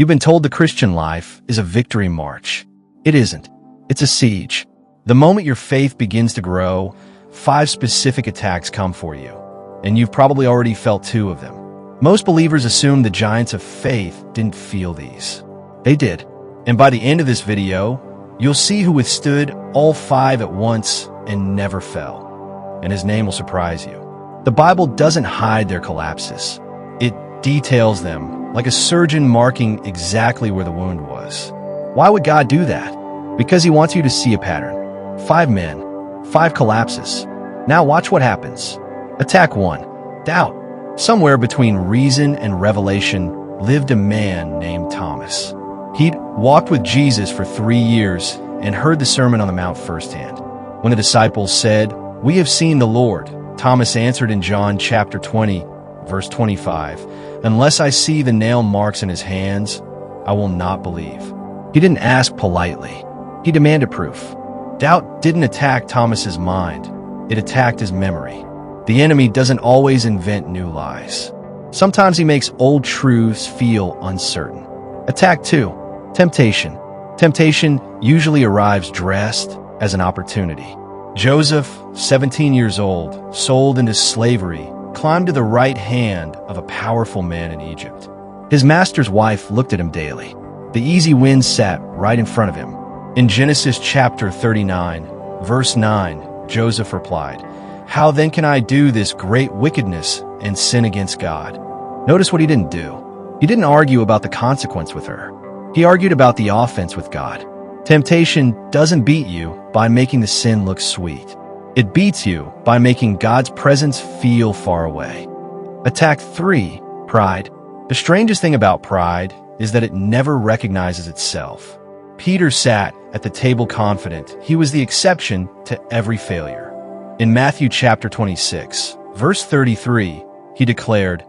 You've been told the Christian life is a victory march. It isn't. It's a siege. The moment your faith begins to grow, 5 specific attacks come for you, and you've probably already felt 2 of them. Most believers assume the giants of faith didn't feel these. They did. And by the end of this video, you'll see who withstood all 5 at once and never fell. And his name will surprise you. The Bible doesn't hide their collapses. It details them, like a surgeon marking exactly where the wound was. Why would God do that? Because he wants you to see a pattern. 5 men, 5 collapses. Now watch what happens. Attack 1. Doubt. Somewhere between reason and revelation lived a man named Thomas. He'd walked with Jesus for 3 years and heard the Sermon on the Mount firsthand. When the disciples said, "We have seen the Lord," Thomas answered in John chapter 20, verse 25, "Unless I see the nail marks in his hands, I will not believe." He didn't ask politely. He demanded proof. Doubt didn't attack Thomas's mind. It attacked his memory. The enemy doesn't always invent new lies. Sometimes he makes old truths feel uncertain. Attack 2. Temptation. Temptation usually arrives dressed as an opportunity. Joseph, 17 years old, sold into slavery, climbed to the right hand of a powerful man in Egypt. His master's wife looked at him daily. The easy win sat right in front of him. In Genesis chapter 39, verse 9, Joseph replied, "How then can I do this great wickedness and sin against God?" Notice what he didn't do. He didn't argue about the consequence with her. He argued about the offense with God. Temptation doesn't beat you by making the sin look sweet. It beats you by making God's presence feel far away. Attack 3. Pride. The strangest thing about pride is that it never recognizes itself. Peter sat at the table confident he was the exception to every failure. In Matthew chapter 26, verse 33, he declared,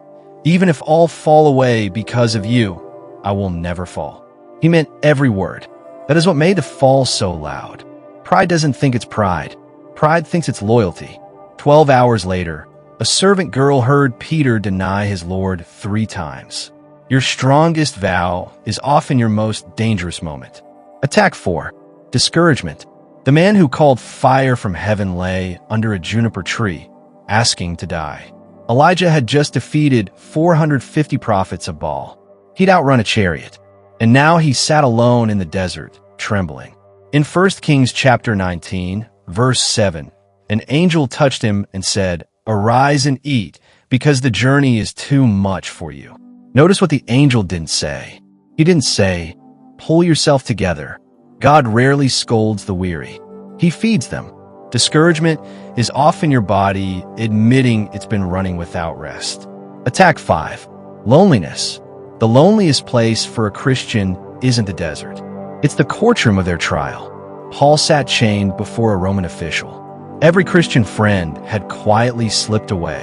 "Even if all fall away because of you, I will never fall." He meant every word. That is what made the fall so loud. Pride doesn't think it's pride. Pride thinks it's loyalty. 12 hours later, a servant girl heard Peter deny his Lord 3 times. Your strongest vow is often your most dangerous moment. Attack 4. Discouragement. The man who called fire from heaven lay under a juniper tree, asking to die. Elijah had just defeated 450 prophets of Baal. He'd outrun a chariot. And now he sat alone in the desert, trembling. In 1 Kings chapter 19, verse 7, an angel touched him and said, "Arise and eat, because the journey is too much for you." Notice what the angel didn't say. He didn't say, "Pull yourself together." God rarely scolds the weary. He feeds them. Discouragement is often your body admitting it's been running without rest. Attack 5. Loneliness. The loneliest place for a Christian isn't the desert. It's the courtroom of their trial. Paul sat chained before a Roman official. Every Christian friend had quietly slipped away.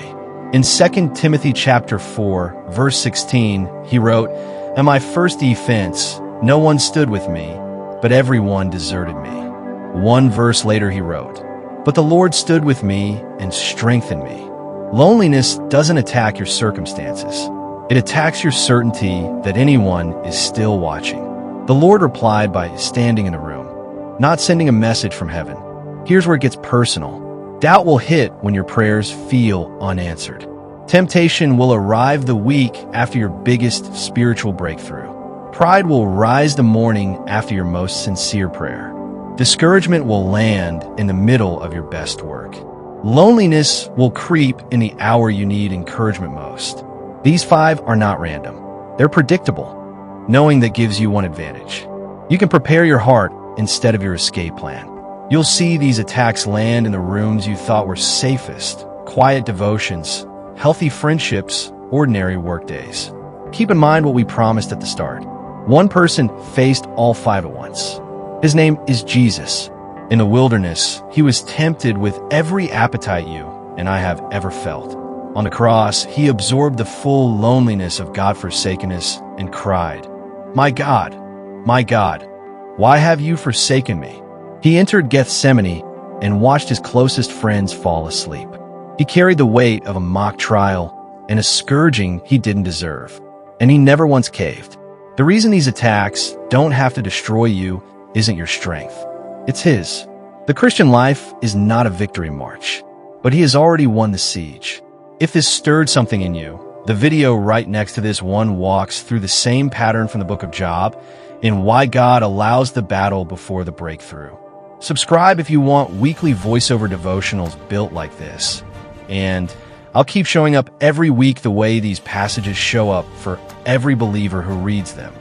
In 2 Timothy chapter 4, verse 16, he wrote, "In my first defense, no one stood with me, but everyone deserted me." One verse later he wrote, "But the Lord stood with me and strengthened me." Loneliness doesn't attack your circumstances. It attacks your certainty that anyone is still watching. The Lord replied by standing in the room, not sending a message from heaven. Here's where it gets personal. Doubt will hit when your prayers feel unanswered. Temptation will arrive the week after your biggest spiritual breakthrough. Pride will rise the morning after your most sincere prayer. Discouragement will land in the middle of your best work. Loneliness will creep in the hour you need encouragement most. These 5 are not random. They're predictable. Knowing that gives you one advantage. You can prepare your heart instead of your escape plan. You'll see these attacks land in the rooms you thought were safest: quiet devotions, healthy friendships, ordinary workdays. Keep in mind what we promised at the start. One person faced all 5 at once. His name is Jesus. In the wilderness, he was tempted with every appetite you and I have ever felt. On the cross, he absorbed the full loneliness of God-forsakenness and cried, my God, why have you forsaken me?" He entered Gethsemane and watched his closest friends fall asleep. He carried the weight of a mock trial and a scourging he didn't deserve, and he never once caved. The reason these attacks don't have to destroy you isn't your strength. It's His. The Christian life is not a victory march, but He has already won the siege. If this stirred something in you, the video right next to this one walks through the same pattern from the book of Job in why God allows the battle before the breakthrough. Subscribe if you want weekly voiceover devotionals built like this. And I'll keep showing up every week the way these passages show up for every believer who reads them.